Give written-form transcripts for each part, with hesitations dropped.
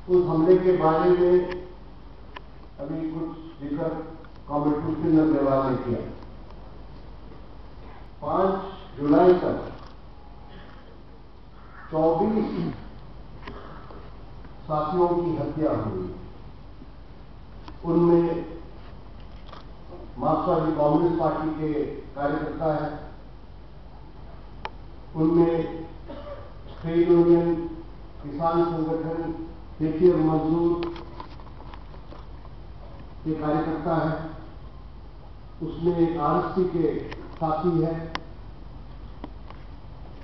उस हमले के बारे में अभी कुछ जिक्र कॉम्पिटिशन अग्रवाल ने किया। 5 जुलाई तक 24 साथियों की हत्या हुई। उनमें मार्क्सवादी कांग्रेस पार्टी के कार्यकर्ता हैं, उनमें ट्रेड यूनियन, किसान संगठन, खेती और मजदूर के कार्यकर्ता हैं, उसमें एक आरएसपी के साथी है।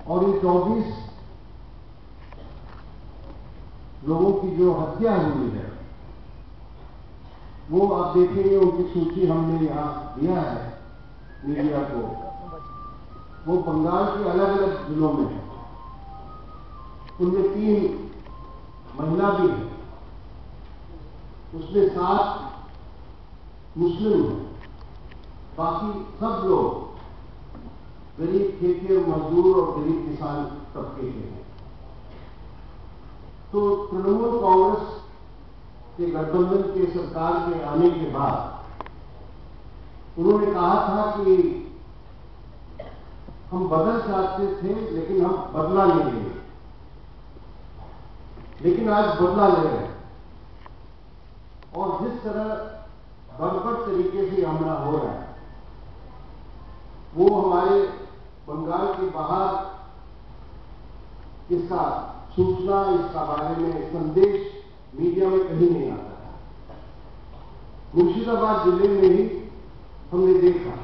और ये 24 लोगों की जो हत्या हुई है वो आप देखेंगे, उनकी सूची हमने यहां दिया है मीडिया को। वो बंगाल के अलग अलग जिलों में है। उनमें 3 महिला भी है, उसमें 7 मुस्लिम हैं, बाकी सब लोग गरीब खेती और मजदूर और गरीब किसान तबके के हैं। तो तृणमूल कांग्रेस के गठबंधन के सरकार के आने के बाद उन्होंने कहा था कि हम बदल चाहते थे लेकिन हम बदला नहीं लेंगे, लेकिन आज बदला ले रहे हैं। और जिस तरह बर्बर तरीके से हमला हो रहा है वो हमारे बंगाल के बाहर इसका सूचना, इसका बारे में संदेश मीडिया में कहीं नहीं आता है। मुर्शिदाबाद जिले में ही हमने देखा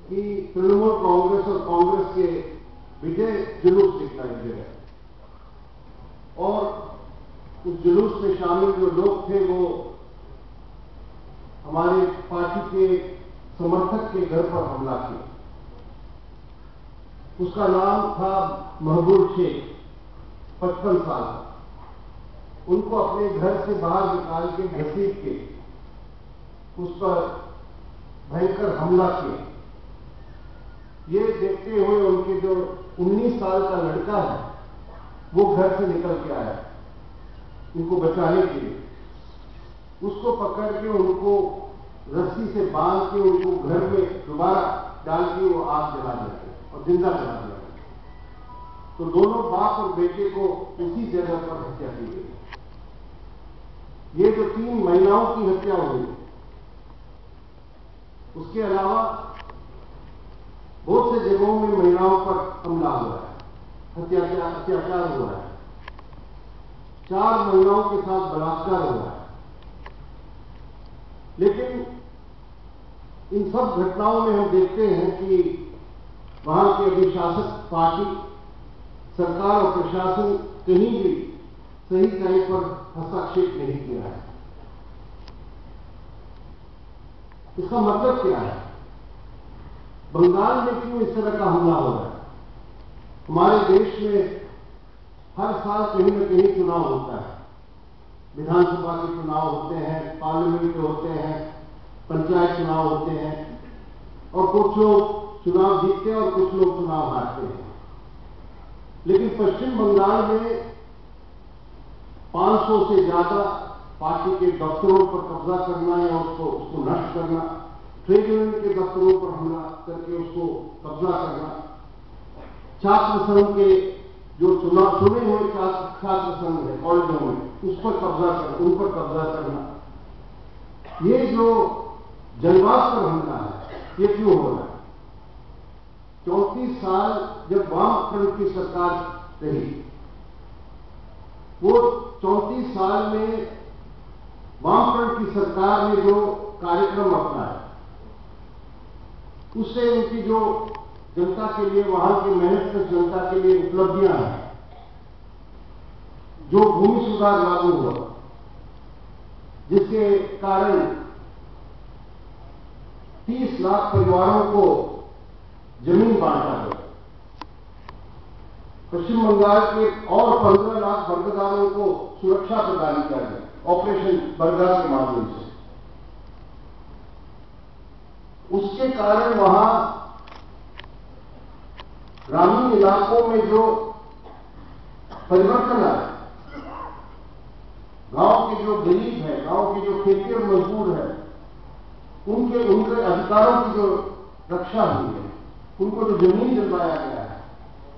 कि तृणमूल कांग्रेस और कांग्रेस के विजय जुलूस दिखता है जगह, और उस जुलूस में शामिल जो लोग थे वो हमारे पार्टी के समर्थक के घर पर हमला किया। उसका नाम था महबूब शेख, 55 साल का। उनको अपने घर से बाहर निकाल के घसीट के उस पर भयंकर हमला किया। ये देखते हुए उनके जो 19 साल का लड़का है वो घर से निकल के आया उनको बचाने के लिए। उसको पकड़ के उनको रस्सी से बांध के उनको घर में दोबारा डाल के वो आग जला देते और जिंदा जला दिया। तो दोनों बाप और बेटे को उसी जगह पर हत्या की गई। ये जो 3 महिलाओं की हत्या हुई, उसके अलावा बहुत से जगहों में महिलाओं पर हमला हुआ है, अत्याचार हुआ है। 4 महिलाओं के साथ बलात्कार हुआ है। लेकिन इन सब घटनाओं में हम देखते हैं कि वहां की अभिशासक पार्टी, सरकार और प्रशासन कहीं भी सही समय पर हस्तक्षेप नहीं किया है। इसका मतलब क्या है? बंगाल में क्यों इस तरह का हमला हो रहा है? हमारे देश में हर साल कहीं न कहीं चुनाव होता है। विधानसभा के चुनाव होते हैं, पार्लियामेंट के होते हैं, पंचायत चुनाव होते हैं, और कुछ लोग चुनाव जीतते हैं और कुछ लोग चुनाव हारते हैं। लेकिन पश्चिम बंगाल में 500 से ज्यादा पार्टी के दफ्तरों पर कब्जा करना या उसको नष्ट करना, ट्रेड यूनियन के दफ्तरों पर हमला करके उसको कब्जा करना, छात्र संघ के जो चुने हुए छात्र संघ है कॉलेजों में उस पर कब्जा करना, उन पर कब्जा करना, ये जो जनवाद पर हमला है ये क्यों हो रहा है? 34 साल जब वामफ्रंट की सरकार रही, वो 34 साल में वामफ्रंट की सरकार ने जो कार्यक्रम अपनाया उससे उनकी जो जनता के लिए, वहां की मेहनत जनता के लिए उपलब्धियां हैं, जो भूमि सुधार लागू हुआ जिसके कारण 30 लाख परिवारों को जमीन बांटा गया, पश्चिम बंगाल के और 15 लाख वर्गदारों को सुरक्षा प्रदान किया गया ऑपरेशन बरगद के माध्यम से। उसके कारण वहां ग्रामीण इलाकों में जो परिवर्तन आया के जो गरीब हैं, गांव के जो खेती और मजदूर हैं, उनके अधिकारों की जो रक्षा हुई है, उनको जो जमीन दिलवाया गया है,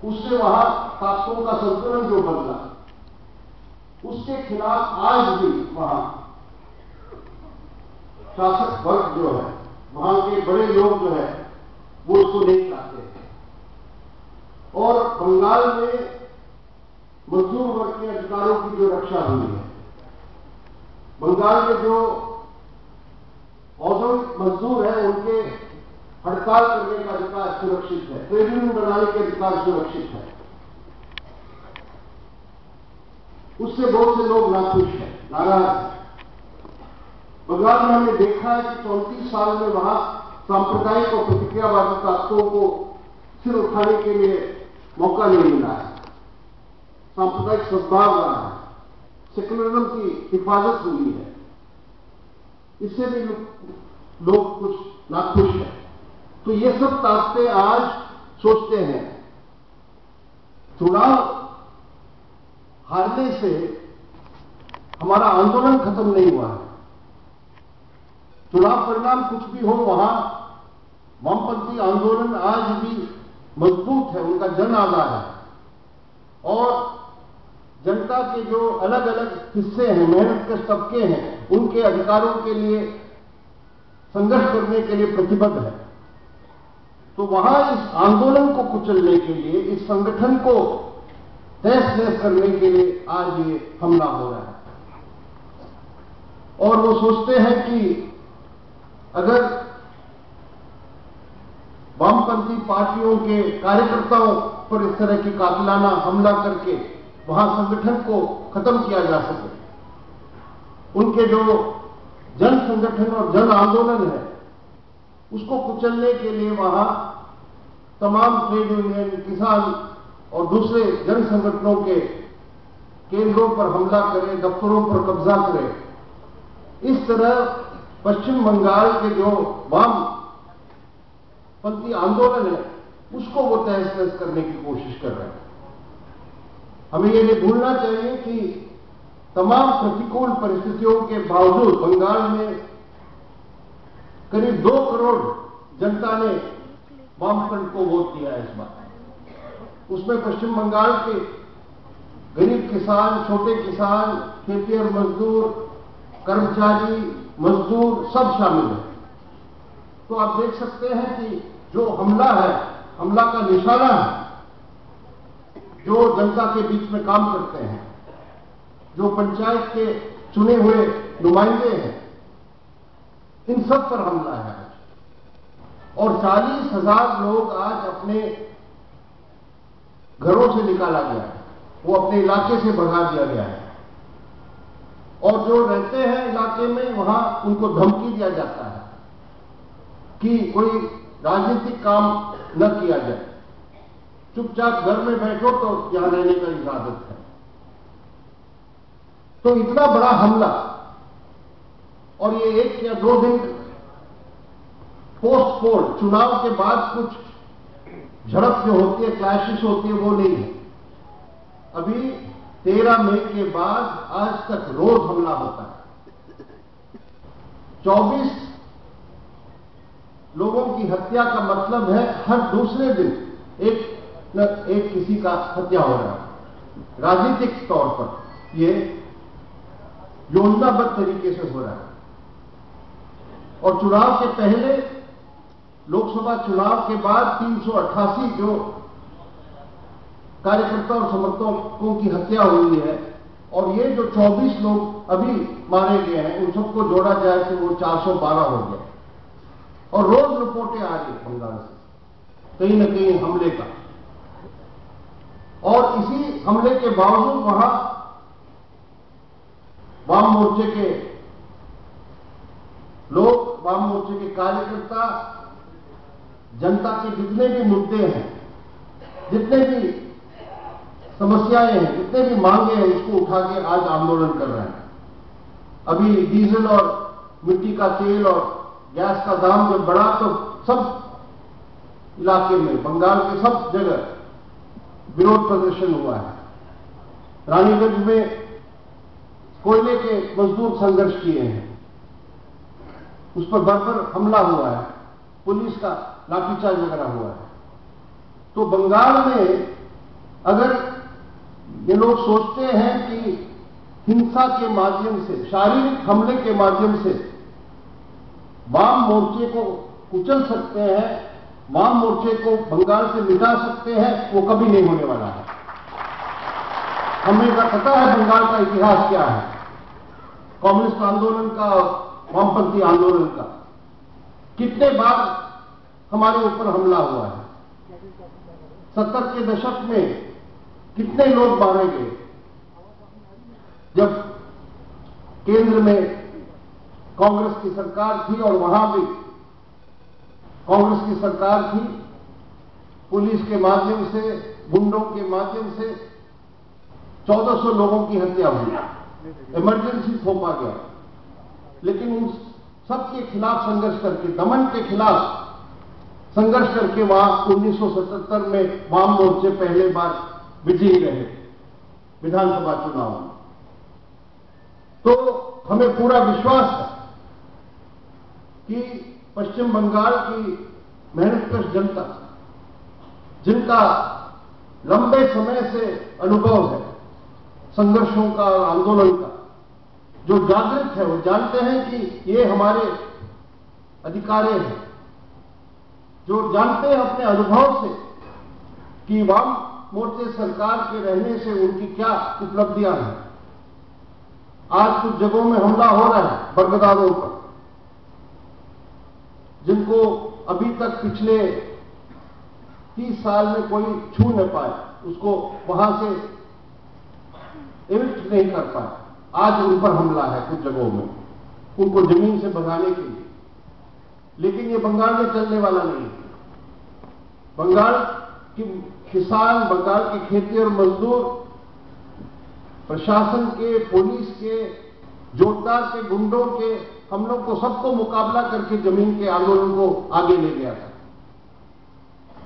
उससे वहां ताकतों का संतुलन जो बदला, उसके खिलाफ आज भी वहां शासक वर्ग जो है, वहां के बड़े लोग जो है, वो उसको नहीं चाहते हैं। और बंगाल में मजदूर वर्ग के अधिकारों की जो रक्षा हुई है, बंगाल में जो औद्योगिक मजदूर हैं, उनके हड़ताल करने का अधिकार सुरक्षित है, ट्रेड यूनियन बनाने के अधिकार सुरक्षित है, उससे बहुत से लोग नाखुश हैं, नाराज हैं। बंगाल में हमने देखा है कि 34 साल में वहां सांप्रदायिक और प्रतिक्रियावादी ताकतों को सिर उठाने के लिए मौका नहीं मिला है। सांप्रदायिक सद्भाव रहा है, सेकुलरिज्म की हिफाजत हुई है, इससे भी लोग कुछ नाखुश हैं। तो ये सब ताकतें आज सोचते हैं चुनाव हारने से हमारा आंदोलन खत्म नहीं हुआ है। चुनाव परिणाम कुछ भी हो, वहां वामपंथी आंदोलन आज भी मजबूत है, उनका जन आधार है। और जनता के जो अलग अलग हिस्से हैं, मेहनत के तबके हैं, उनके अधिकारों के लिए संघर्ष करने के लिए प्रतिबद्ध है। तो वहां इस आंदोलन को कुचलने के लिए, इस संगठन को तहस नहस करने के लिए आज ये हमला हो रहा है। और वो सोचते हैं कि अगर वामपंथी पार्टियों के कार्यकर्ताओं पर इस तरह की कातिलाना हमला करके वहां संगठन को खत्म किया जा सके, उनके जो जन संगठन और जन आंदोलन है उसको कुचलने के लिए वहां तमाम ट्रेड यूनियन, किसान और दूसरे जन संगठनों के केंद्रों पर हमला करे, दफ्तरों पर कब्जा करे। इस तरह पश्चिम बंगाल के जो वामपंथी आंदोलन है उसको वो तहस नहस करने की कोशिश कर रहे हैं। हमें ये नहीं भूलना चाहिए कि तमाम प्रतिकूल परिस्थितियों के बावजूद बंगाल में करीब 2 करोड़ जनता ने वामफ्रंट को वोट दिया है इस बार। उसमें पश्चिम बंगाल के गरीब किसान, छोटे किसान, खेती और मजदूर, कर्मचारी, मजदूर सब शामिल हैं। तो आप देख सकते हैं कि जो हमला है, हमला का निशाना है जो जनता के बीच में काम करते हैं, जो पंचायत के चुने हुए नुमाइंदे हैं, इन सब पर हमला है। और 40,000 लोग आज अपने घरों से निकाला गया है, वो अपने इलाके से भगा दिया गया है। और जो रहते हैं इलाके में, वहां उनको धमकी दिया जाता है कि कोई राजनीतिक काम न किया जाए, चुपचाप घर में बैठो तो यहां रहने का इजाजत है। तो इतना बड़ा हमला, और ये 1 या 2 दिन पोस्ट पोल चुनाव के बाद कुछ झड़प जो होती है, क्लैशेस होती है, वो नहीं है। अभी 13 मई के बाद आज तक रोज हमला होता है। 24 लोगों की हत्या का मतलब है हर दूसरे दिन एक न एक किसी का हत्या हो रहा है। राजनीतिक तौर पर ये योजनाबद्ध तरीके से हो रहा है। और चुनाव के पहले, लोकसभा चुनाव के बाद 388 जो कार्यकर्ता और समर्थकों की हत्या हुई है, और ये जो 24 लोग अभी मारे गए हैं, उन सबको जोड़ा जाए तो वो 412 हो गया। और रोज रिपोर्टें आ रही है बंगाल से कहीं न कहीं हमले का। और इसी हमले के बावजूद वहां वाम मोर्चे के लोग, वाम मोर्चे के कार्यकर्ता, जनता के जितने भी मुद्दे हैं, जितने भी समस्याएं हैं, जितने भी मांगे हैं, उसको उठा के आज आंदोलन कर रहे हैं। अभी डीजल और मिट्टी का तेल और गैस का दाम जब बढ़ा तो सब इलाके में, बंगाल के सब जगह विरोध प्रदर्शन हुआ है। रानीगंज में कोयले के मजदूर संघर्ष किए हैं, उस पर बर्बर हमला हुआ है, पुलिस का लाठीचार्ज वगैरह हुआ है। तो बंगाल में अगर ये लोग सोचते हैं कि हिंसा के माध्यम से, शारीरिक हमले के माध्यम से वाम मोर्चे को कुचल सकते हैं, वाम मोर्चे को बंगाल से मिटा सकते हैं, वो कभी नहीं होने वाला है। हमें पता है बंगाल का इतिहास क्या है, कम्युनिस्ट आंदोलन का, वामपंथी आंदोलन का, कितने बार हमारे ऊपर हमला हुआ है। 70 के दशक में कितने लोग मारे गए, जब केंद्र में कांग्रेस की सरकार थी और वहां भी कांग्रेस की सरकार थी। पुलिस के माध्यम से, गुंडों के माध्यम से 1400 लोगों की हत्या हुई, इमरजेंसी थोपा गया। लेकिन उन सबके खिलाफ संघर्ष करके, दमन के खिलाफ संघर्ष करके वहां 1977 में वाम मोर्चे पहले बार विजयी रहे विधानसभा चुनाव में। तो हमें पूरा विश्वास है कि पश्चिम बंगाल की मेहनतकश जनता, जिनका लंबे समय से अनुभव है संघर्षों का और आंदोलन का, जो जागृत है, वो जानते हैं कि ये हमारे अधिकार हैं, जो जानते हैं अपने अनुभव से कि वाम मोर्चे सरकार के रहने से उनकी क्या उपलब्धियां हैं। आज कुछ जगहों में हमला हो रहा है बरगदारों पर, जिनको अभी तक पिछले 30 साल में कोई छू न पाए, उसको वहां से एविक्ट नहीं कर पाए। आज उन पर हमला है कुछ जगहों में, उनको जमीन से भगाने के लिए। लेकिन ये बंगाल में चलने वाला नहीं है। बंगाल की किसान, बंगाल के खेती और मजदूर, प्रशासन के, पुलिस के, जोरदार के, गुंडों के, हम लोग को सबको मुकाबला करके जमीन के आंदोलन को आगे ले गया था।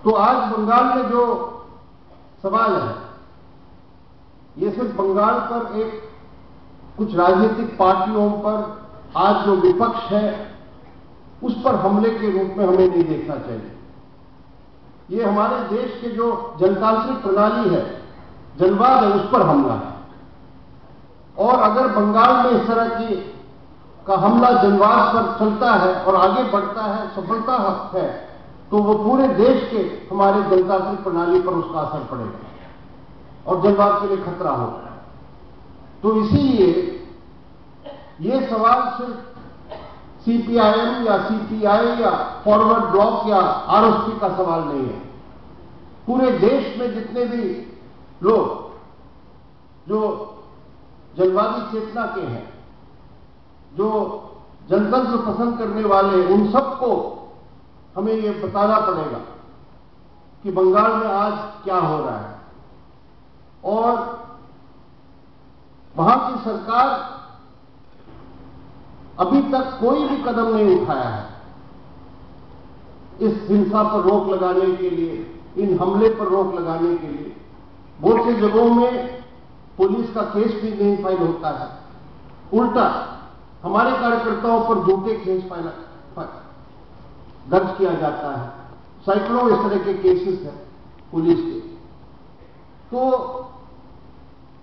तो आज बंगाल में जो सवाल है, ये सिर्फ बंगाल पर एक कुछ राजनीतिक पार्टियों पर आज जो विपक्ष है उस पर हमले के रूप में हमें नहीं देखना चाहिए। ये हमारे देश के जो जनतांत्रिक प्रणाली है, जनवाद है, उस पर हमला है। और अगर बंगाल में इस तरह की का हमला जनवाद पर चलता है और आगे बढ़ता है, सफलता है, तो वो पूरे देश के हमारे जनतांत्रिक प्रणाली पर उसका असर पड़ेगा और जनवाद के लिए खतरा होगा। तो इसीलिए ये सवाल सिर्फ सीपीआईएम या सीपीआई या फॉरवर्ड ब्लॉक या आरएसपी का सवाल नहीं है। पूरे देश में जितने भी लोग जो जनवादी चेतना के हैं, जो जनतंत्र पसंद करने वाले, उन सबको हमें ये बताना पड़ेगा कि बंगाल में आज क्या हो रहा है। और वहां की सरकार अभी तक कोई भी कदम नहीं उठाया है इस हिंसा पर रोक लगाने के लिए, इन हमले पर रोक लगाने के लिए। बहुत सी जगहों में पुलिस का केस भी नहीं फाइल होता है, उल्टा हमारे कार्यकर्ताओं पर झूठे केस दर्ज किया जाता है। सैकड़ों इस तरह के केसेस हैं पुलिस के। तो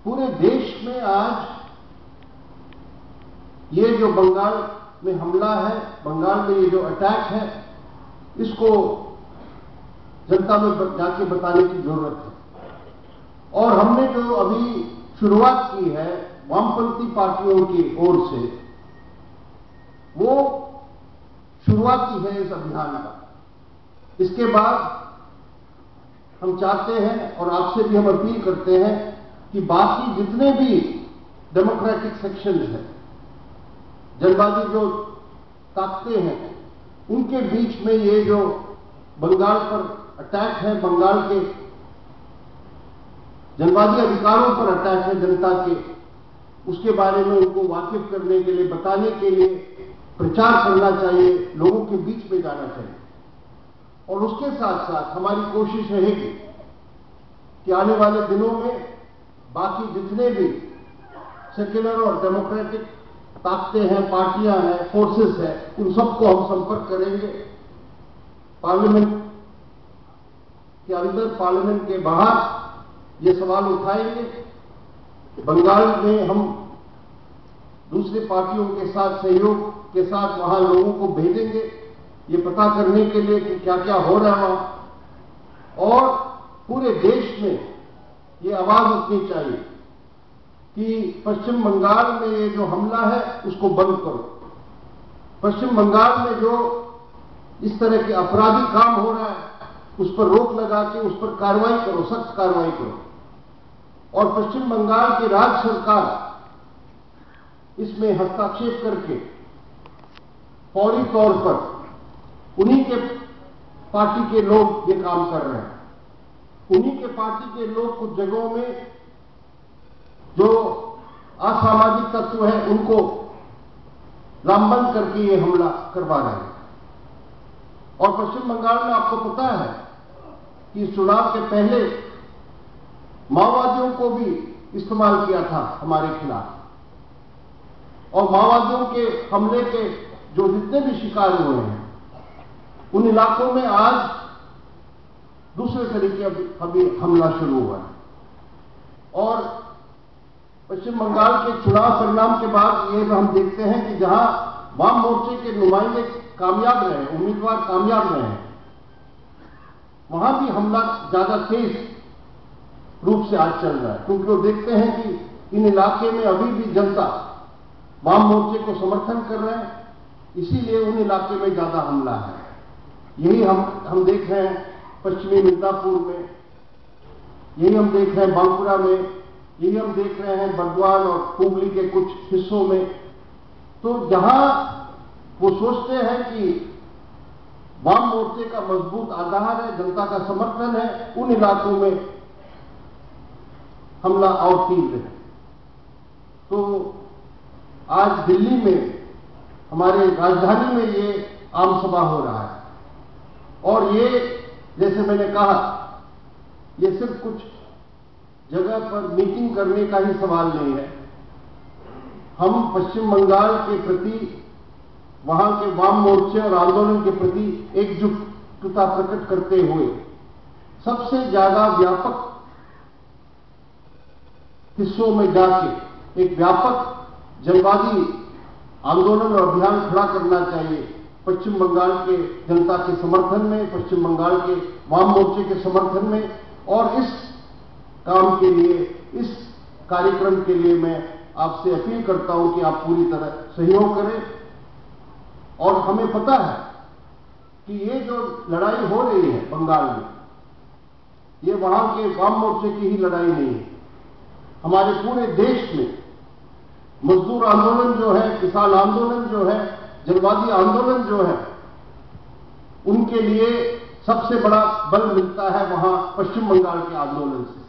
पूरे देश में आज ये जो बंगाल में हमला है, बंगाल में ये जो अटैक है, इसको जनता में जाके बताने की जरूरत है। और हमने जो अभी शुरुआत की है वामपंथी पार्टियों की ओर से, वो शुरुआत की है इस अभियान का। इसके बाद हम चाहते हैं और आपसे भी हम अपील करते हैं कि बाकी जितने भी डेमोक्रेटिक सेक्शंस हैं, जनवादी जो ताकतें हैं, उनके बीच में ये जो बंगाल पर अटैक है, बंगाल के जनवादी अधिकारों पर अटैक है जनता के, उसके बारे में उनको वाकिफ करने के लिए, बताने के लिए प्रचार करना चाहिए, लोगों के बीच में जाना चाहिए। और उसके साथ साथ हमारी कोशिश रहेगी कि आने वाले दिनों में बाकी जितने भी सेक्युलर और डेमोक्रेटिक ताकतें हैं, पार्टियां हैं, फोर्सेस हैं, उन सबको हम संपर्क करेंगे। पार्लियामेंट के अंदर, पार्लियामेंट के बाहर ये सवाल उठाएंगे। बंगाल में हम दूसरी पार्टियों के साथ सहयोग के साथ वहां लोगों को भेजेंगे, ये पता करने के लिए कि क्या क्या हो रहा है वहां। और पूरे देश में ये आवाज उठनी चाहिए कि पश्चिम बंगाल में ये जो हमला है उसको बंद करो। पश्चिम बंगाल में जो इस तरह के अपराधी काम हो रहा है उस पर रोक लगा के उस पर कार्रवाई करो, सख्त कार्रवाई करो। और पश्चिम बंगाल की राज्य सरकार इसमें हस्तक्षेप करके फौरी तौर पर उन्हीं के पार्टी के लोग ये काम कर रहे हैं। उन्हीं के पार्टी के लोग कुछ जगहों में जो असामाजिक तत्व हैं उनको लामबंद करके ये हमला करवा रहे हैं। और पश्चिम बंगाल में आपको पता है कि इस चुनाव के पहले माओवादियों को भी इस्तेमाल किया था हमारे खिलाफ। और माओवादियों के हमले के जो जितने भी शिकार हुए हैं उन इलाकों में आज दूसरे तरीके अभी हमला शुरू हुआ है। और पश्चिम बंगाल के चुनाव परिणाम के बाद ये हम देखते हैं कि जहां वाम मोर्चे के नुमाइंदे कामयाब रहे, उम्मीदवार कामयाब रहे हैं, वहां भी हमला ज्यादा तेज रूप से आज चल रहा है। क्योंकि वो देखते हैं कि इन इलाके में अभी भी जनता वाम मोर्चे को समर्थन कर रहे हैं, इसीलिए उन इलाके में ज्यादा हमला है। यही हम देख रहे हैं पश्चिमी मिदनापुर में, यही हम देख रहे हैं बांकुरा में, यही हम देख रहे हैं बर्दवान और हुगली के कुछ हिस्सों में। तो जहां वो सोचते हैं कि वाम मोर्चे का मजबूत आधार है, जनता का समर्थन है, उन इलाकों में हमला और तीव्र है। तो आज दिल्ली में, हमारे राजधानी में ये आम सभा हो रहा है। और ये, जैसे मैंने कहा, ये सिर्फ कुछ जगह पर मीटिंग करने का ही सवाल नहीं है। हम पश्चिम बंगाल के प्रति, वहां के वाम मोर्चे और आंदोलन के प्रति एकजुटता प्रकट करते हुए सबसे ज्यादा व्यापक हिस्सों में जाके एक व्यापक जनवादी आंदोलन और अभियान खड़ा करना चाहिए पश्चिम बंगाल के जनता के समर्थन में, पश्चिम बंगाल के वाम मोर्चे के समर्थन में। और इस काम के लिए, इस कार्यक्रम के लिए मैं आपसे अपील करता हूं कि आप पूरी तरह सहयोग करें। और हमें पता है कि ये जो लड़ाई हो रही है बंगाल में, ये वहां के वाम मोर्चे की ही लड़ाई नहीं है। हमारे पूरे देश में मजदूर आंदोलन जो है, किसान आंदोलन जो है, जनवादी आंदोलन जो है, उनके लिए सबसे बड़ा बल मिलता है वहां पश्चिम बंगाल के आंदोलन से।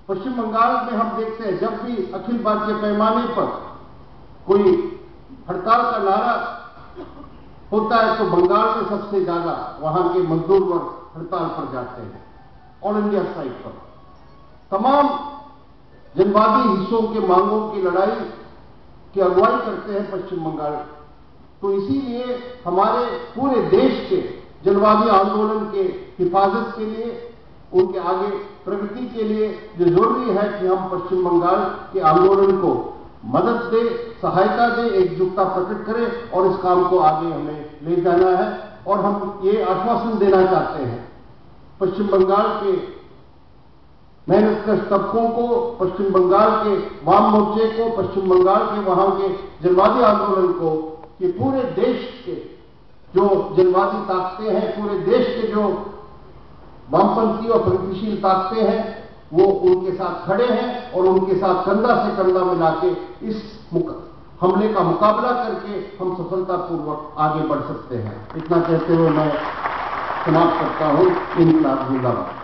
पश्चिम बंगाल में हम देखते हैं जब भी अखिल भारतीय पैमाने पर कोई हड़ताल का नारा होता है तो बंगाल में सबसे ज्यादा वहां के मजदूर वर्ग हड़ताल पर जाते हैं। ऑल इंडिया साइड पर तमाम जनवादी हिस्सों के मांगों की लड़ाई की अगुवाई करते हैं पश्चिम बंगाल। तो इसीलिए हमारे पूरे देश के जनवादी आंदोलन के हिफाजत के लिए, उनके आगे प्रगति के लिए ये जरूरी है कि हम पश्चिम बंगाल के आंदोलन को मदद दे, सहायता दे, एकजुटता प्रकट करें और इस काम को आगे हमें ले जाना है। और हम ये आश्वासन देना चाहते हैं पश्चिम बंगाल के मेहनतकश तबकों को, पश्चिम बंगाल के वाम मोर्चे को, पश्चिम बंगाल के वहां के जनवादी आंदोलन को कि पूरे देश के जो जनवादी ताकतें हैं, पूरे देश के जो वामपंथी और प्रगतिशील ताकतें हैं, वो उनके साथ खड़े हैं और उनके साथ कंधा से कंधा मिला के इस हमले का मुकाबला करके हम सफलतापूर्वक आगे बढ़ सकते हैं। इतना कहते हुए मैं समाप्त करता हूं। इनकलाब जिंदाबाद।